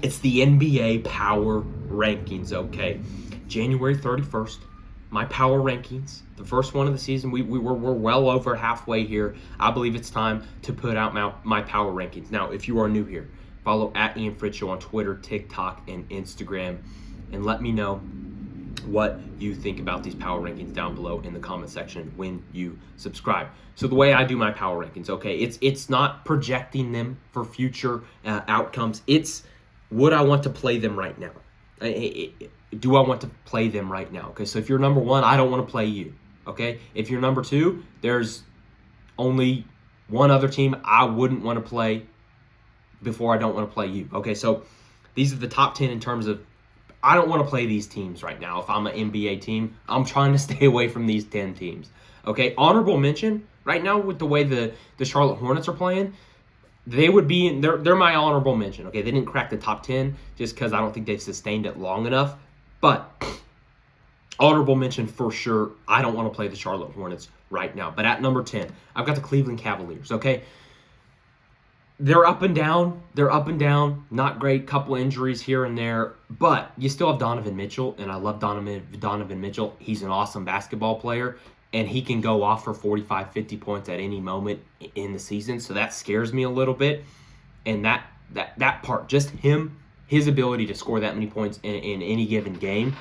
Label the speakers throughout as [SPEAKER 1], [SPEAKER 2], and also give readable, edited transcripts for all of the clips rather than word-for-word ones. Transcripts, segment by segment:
[SPEAKER 1] It's the NBA Power Rankings, okay? January 31st, my Power Rankings, the first one of the season. We're well over halfway here. I believe it's time to put out my Power Rankings. Now, if you are new here, follow at Ian Fritts Show on Twitter, TikTok, and Instagram, and let me know what you think about these power rankings down below in the comment section when you subscribe. So the way I do my power rankings, okay, it's not projecting them for future outcomes. It's would I want to play them right now? Do I want to play them right now? Okay, so if you're number one, I don't want to play you. Okay, if you're number two, there's only one other team I wouldn't want to play before I don't want to play you. Okay, so these are the top 10 in terms of I don't want to play these teams right now. If I'm an NBA team, I'm trying to stay away from these 10 teams. Okay, honorable mention, right now with the way the Charlotte Hornets are playing, they would be in, they're my honorable mention. Okay, they didn't crack the top 10 just because I don't think they've sustained it long enough. But honorable mention for sure, I don't want to play the Charlotte Hornets right now. But at number 10, I've got the Cleveland Cavaliers, okay? They're up and down. Not great. Couple injuries here and there. But you still have Donovan Mitchell, and I love Donovan Mitchell. He's an awesome basketball player, and he can go off for 45, 50 points at any moment in the season. So that scares me a little bit. And that part, just him, his ability to score that many points in any given game,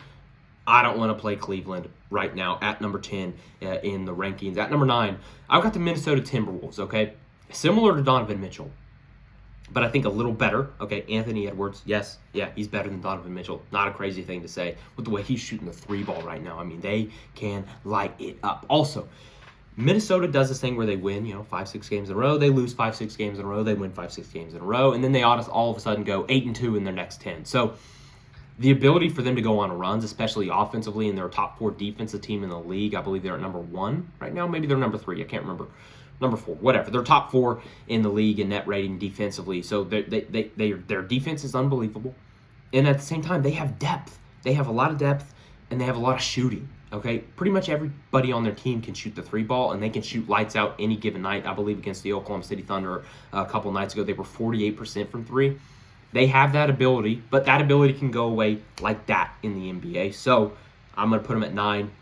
[SPEAKER 1] I don't want to play Cleveland right now at number 10 in the rankings. At number 9, I've got the Minnesota Timberwolves, okay? Similar to Donovan Mitchell, but I think a little better. Okay, Anthony Edwards, yes, yeah, he's better than Donovan Mitchell. Not a crazy thing to say with the way he's shooting the three ball right now. I mean, they can light it up. Also, Minnesota does this thing where they win, 5-6 games in a row. They lose 5-6 games in a row. They win 5-6 games in a row. And then they all of a sudden go 8-2 in their next 10. So the ability for them to go on runs, especially offensively, and they're a top 4 defensive team in the league. I believe they're at number 1 right now. Maybe they're number 3. I can't remember. Number 4, whatever. They're top 4 in the league in net rating defensively. So their defense is unbelievable. And at the same time, they have depth. They have a lot of depth, and they have a lot of shooting. Okay? Pretty much everybody on their team can shoot the three ball, and they can shoot lights out any given night. I believe against the Oklahoma City Thunder a couple nights ago, they were 48% from 3. They have that ability, but that ability can go away like that in the NBA. So I'm going to put them at 9.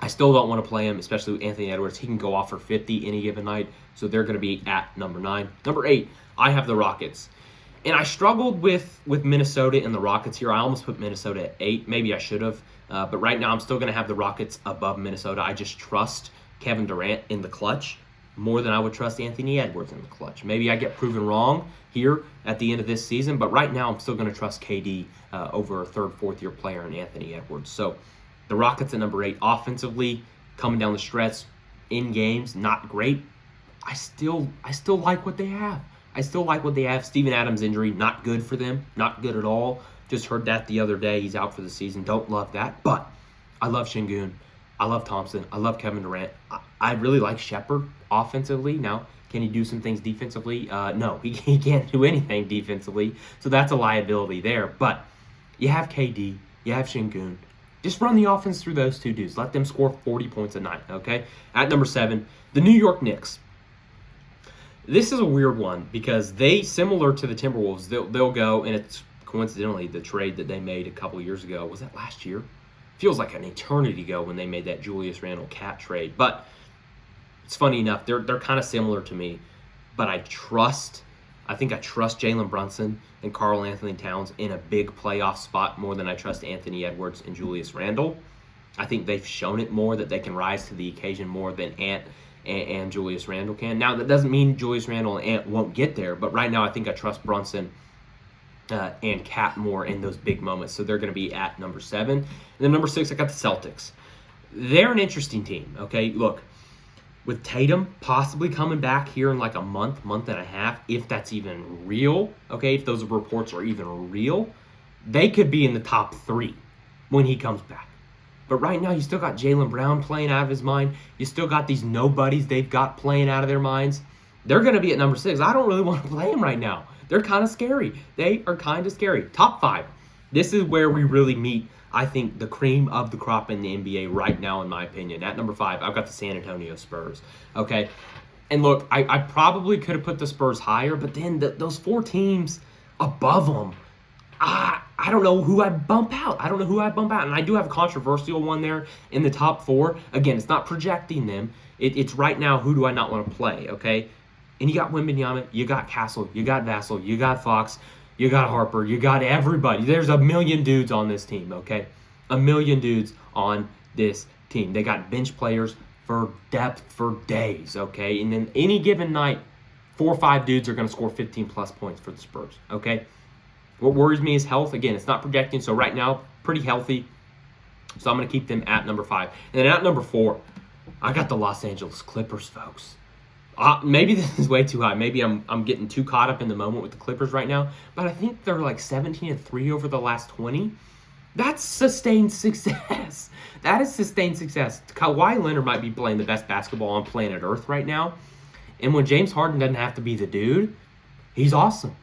[SPEAKER 1] I still don't want to play him, especially with Anthony Edwards. He can go off for 50 any given night, so they're going to be at number 9. Number 8, I have the Rockets. And I struggled with Minnesota and the Rockets here. I almost put Minnesota at 8. Maybe I should have. But right now I'm still going to have the Rockets above Minnesota. I just trust Kevin Durant in the clutch more than I would trust Anthony Edwards in the clutch. Maybe I get proven wrong here at the end of this season, but right now I'm still going to trust KD over a third, fourth-year player in Anthony Edwards. So the Rockets at number 8, offensively, coming down the stretch, in games, not great. I still like what they have. Steven Adams' injury, not good for them. Not good at all. Just heard that the other day. He's out for the season. Don't love that. But I love Şengün. I love Thompson. I love Kevin Durant. I really like Shepherd offensively. Now, can he do some things defensively? No, he can't do anything defensively. So that's a liability there. But you have KD. You have Şengün. Just run the offense through those two dudes. Let them score 40 points a night, okay? At number 7, the New York Knicks. This is a weird one because they, similar to the Timberwolves, they'll go, and it's coincidentally the trade that they made a couple years ago. Was that last year? Feels like an eternity ago when they made that Julius Randle Cat trade. But it's funny enough, they're kind of similar to me. But I think I trust Jalen Brunson and Karl Anthony Towns in a big playoff spot more than I trust Anthony Edwards and Julius Randle. I think they've shown it more that they can rise to the occasion more than Ant and Julius Randle can. Now, that doesn't mean Julius Randle and Ant won't get there, but right now I think I trust Brunson and Cat more in those big moments. So they're going to be at number 7. And then number 6, I got the Celtics. They're an interesting team, okay? Look, with Tatum possibly coming back here in like a month and a half, if that's even real, okay, if those reports are even real, they could be in the top 3 when he comes back. But right now, you still got Jaylen Brown playing out of his mind. You still got these nobodies they've got playing out of their minds. They're going to be at number 6. I don't really want to play them right now. They're kind of scary. They are kind of scary. Top 5. This is where we really meet, I think, the cream of the crop in the NBA right now, in my opinion. At number 5, I've got the San Antonio Spurs. Okay? And look, I probably could have put the Spurs higher, but then those 4 teams above them, I don't know who I bump out. And I do have a controversial one there in the top 4. Again, it's not projecting them. It's right now, who do I not want to play, okay? And you got Wembanyama, you got Castle, you got Vassell, you got Fox, you got Harper, you got everybody. There's a million dudes on this team, okay? A million dudes on this team. They got bench players for depth for days, okay? And then any given night, 4 or 5 dudes are going to score 15-plus points for the Spurs, okay? What worries me is health. Again, it's not projecting, so right now, pretty healthy. So I'm going to keep them at number 5. And then at number 4, I got the Los Angeles Clippers, folks. Maybe this is way too high. Maybe I'm getting too caught up in the moment with the Clippers right now. But I think they're like 17-3 over the last 20. That's sustained success. That is sustained success. Kawhi Leonard might be playing the best basketball on planet Earth right now. And when James Harden doesn't have to be the dude, he's awesome.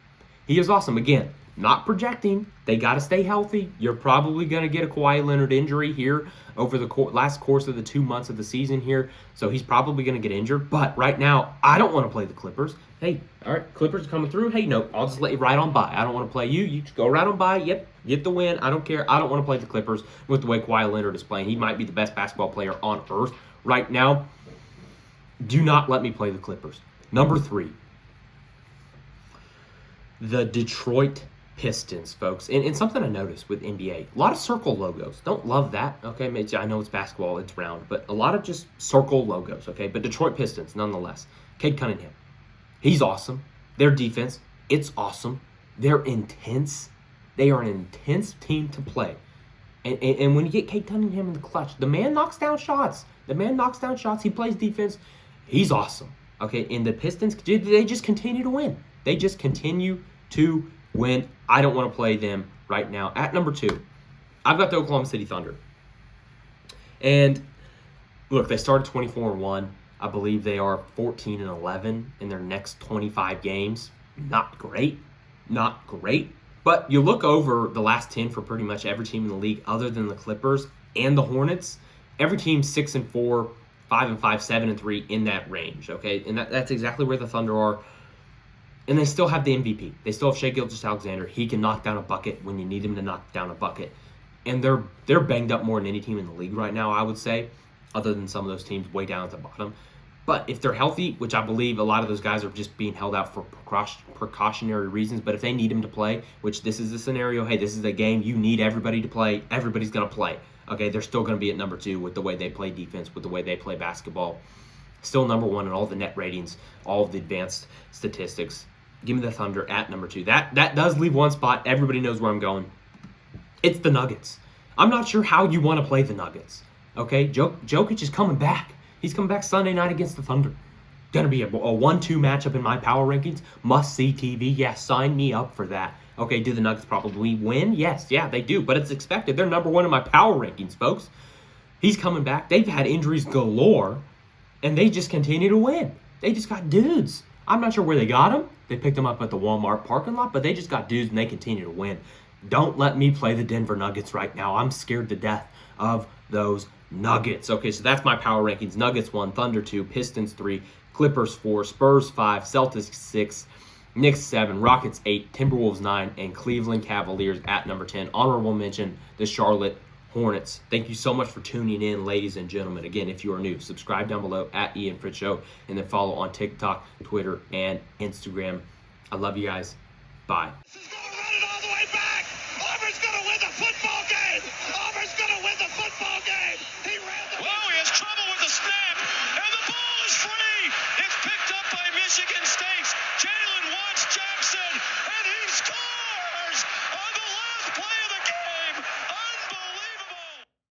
[SPEAKER 1] He is awesome. Again, not projecting. They got to stay healthy. You're probably going to get a Kawhi Leonard injury here over the last course of the 2 months of the season here. So he's probably going to get injured. But right now, I don't want to play the Clippers. Hey, all right, Clippers coming through. Hey, no, I'll just let you ride on by. I don't want to play you. You just go right on by. Yep, get the win. I don't care. I don't want to play the Clippers with the way Kawhi Leonard is playing. He might be the best basketball player on earth right now. Do not let me play the Clippers. Number 3, the Detroit Pistons, folks. And something I noticed with NBA, a lot of circle logos. Don't love that, okay? I know it's basketball, it's round, but a lot of just circle logos, okay? But Detroit Pistons, nonetheless. Cade Cunningham, he's awesome. Their defense, it's awesome. They're intense. They are an intense team to play. And when you get Cade Cunningham in the clutch, the man knocks down shots. He plays defense. He's awesome, okay? And the Pistons, they just continue to win. They just continue to win. I don't want to play them right now. At number 2, I've got the Oklahoma City Thunder. And look, they started 24-1. I believe they are 14-11 in their next 25 games. Not great. But you look over the last 10 for pretty much every team in the league other than the Clippers and the Hornets. Every team 6-4, 5-5, 7-3 in that range, okay? And that's exactly where the Thunder are. And they still have the MVP. They still have Shai Gilgeous-Alexander. He can knock down a bucket when you need him to knock down a bucket. And they're banged up more than any team in the league right now, I would say, other than some of those teams way down at the bottom. But if they're healthy, which I believe a lot of those guys are just being held out for precautionary reasons, but if they need him to play, which this is the scenario, hey, this is a game, you need everybody to play, everybody's going to play. Okay, they're still going to be at number 2 with the way they play defense, with the way they play basketball. Still number 1 in all the net ratings, all of the advanced statistics. Give me the Thunder at number 2. That does leave one spot. Everybody knows where I'm going. It's the Nuggets. I'm not sure how you want to play the Nuggets. Okay, Jokic is coming back. He's coming back Sunday night against the Thunder. Going to be a 1-2 matchup in my power rankings. Must-see TV. Yeah, sign me up for that. Okay, do the Nuggets probably win? Yes, yeah, they do. But it's expected. They're number 1 in my power rankings, folks. He's coming back. They've had injuries galore, and they just continue to win. They just got dudes. I'm not sure where they got them. They picked them up at the Walmart parking lot, but they just got dudes, and they continue to win. Don't let me play the Denver Nuggets right now. I'm scared to death of those Nuggets. Okay, so that's my power rankings. Nuggets 1, Thunder 2, Pistons 3, Clippers 4, Spurs 5, Celtics 6, Knicks 7, Rockets 8, Timberwolves 9, and Cleveland Cavaliers at number 10. Honorable mention, the Charlotte Hornets. Thank you so much for tuning in, ladies and gentlemen. Again, if you are new, subscribe down below at Ian Fritts Show, and then follow on TikTok, Twitter, and Instagram. I love you guys. Bye.
[SPEAKER 2] Whoa, he has trouble with the snap, and the ball is free. It's picked up by Michigan.